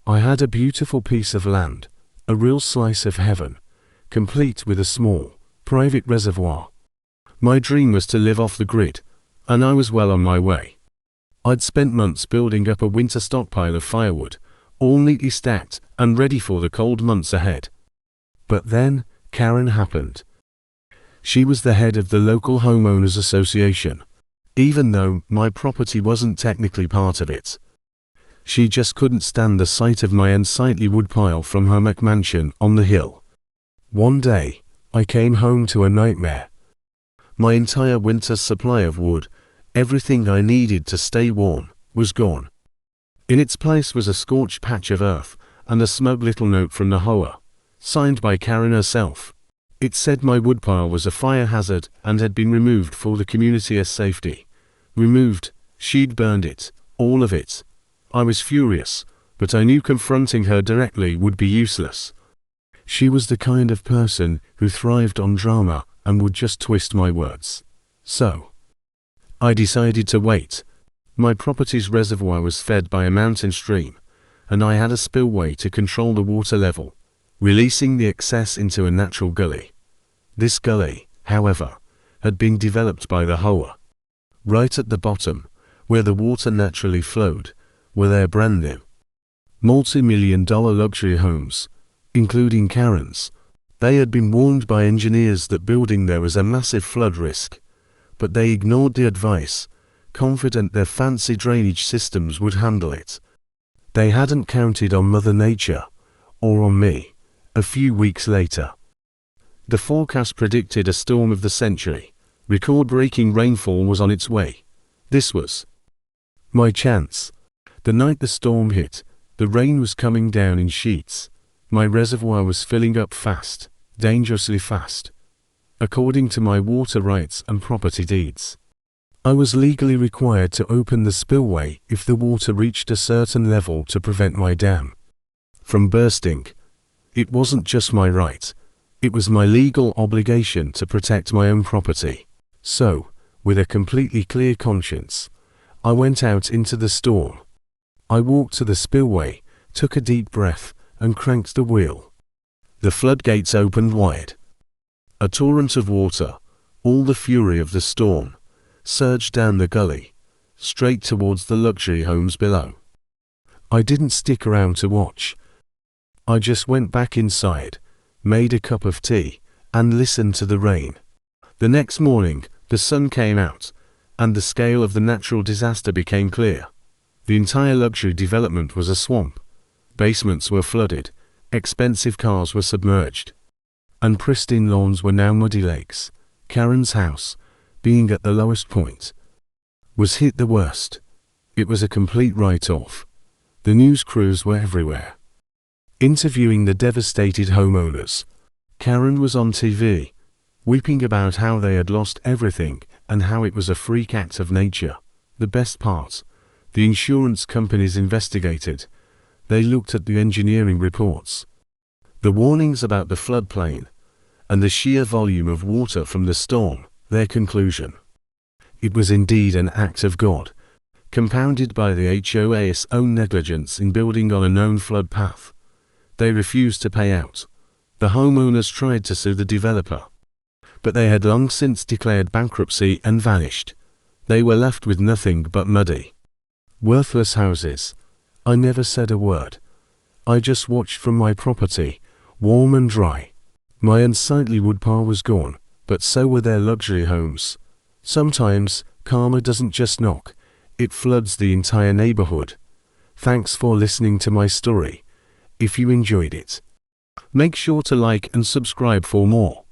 I had a beautiful piece of land, a real slice of heaven, complete with a small, private reservoir. My dream was to live off the grid, and I was well on my way. I'd spent months building up a winter stockpile of firewood, all neatly stacked and ready for the cold months ahead. But then, Karen happened. She was the head of the local homeowners association, even though my property wasn't technically part of it. She just couldn't stand the sight of my unsightly woodpile from her McMansion on the hill. One day, I came home to a nightmare. My entire winter's supply of wood, everything I needed to stay warm, was gone. In its place was a scorched patch of earth and a smug little note from the HOA, signed by Karen herself. It said my woodpile was a fire hazard and had been removed for the community's safety. Removed, she'd burned it, all of it. I was furious, but I knew confronting her directly would be useless. She was the kind of person who thrived on drama and would just twist my words. So, I decided to wait. My property's reservoir was fed by a mountain stream, and I had a spillway to control the water level, releasing the excess into a natural gully. This gully, however, had been developed by the HOA. Right at the bottom, where the water naturally flowed, were their brand new, multi-million-dollar luxury homes, including Karen's. They had been warned by engineers that building there was a massive flood risk, but they ignored the advice, confident their fancy drainage systems would handle it. They hadn't counted on Mother Nature, or on me. A few weeks later, the forecast predicted a storm of the century. Record-breaking rainfall was on its way. This was my chance. The night the storm hit, the rain was coming down in sheets. My reservoir was filling up fast, dangerously fast. According to my water rights and property deeds, I was legally required to open the spillway if the water reached a certain level to prevent my dam from bursting. It wasn't just my right, it was my legal obligation to protect my own property. So, with a completely clear conscience, I went out into the storm. I walked to the spillway, took a deep breath, and cranked the wheel. The floodgates opened wide. A torrent of water, all the fury of the storm, surged down the gully, straight towards the luxury homes below. I didn't stick around to watch. I just went back inside, made a cup of tea, and listened to the rain. The next morning, the sun came out, and the scale of the natural disaster became clear. The entire luxury development was a swamp. Basements were flooded, expensive cars were submerged, and pristine lawns were now muddy lakes. Karen's house, being at the lowest point, was hit the worst. It was a complete write-off. The news crews were everywhere, interviewing the devastated homeowners. Karen was on TV, weeping about how they had lost everything and how it was a freak act of nature. The best part, the insurance companies investigated. They looked at the engineering reports, the warnings about the floodplain, and the sheer volume of water from the storm. Their conclusion: it was indeed an act of God, compounded by the HOA's own negligence in building on a known flood path. They refused to pay out. The homeowners tried to sue the developer, but they had long since declared bankruptcy and vanished. They were left with nothing but muddy, worthless houses. I never said a word. I just watched from my property, warm and dry. My unsightly woodpile was gone, but so were their luxury homes. Sometimes, karma doesn't just knock, it floods the entire neighborhood. Thanks for listening to my story. If you enjoyed it, make sure to like and subscribe for more.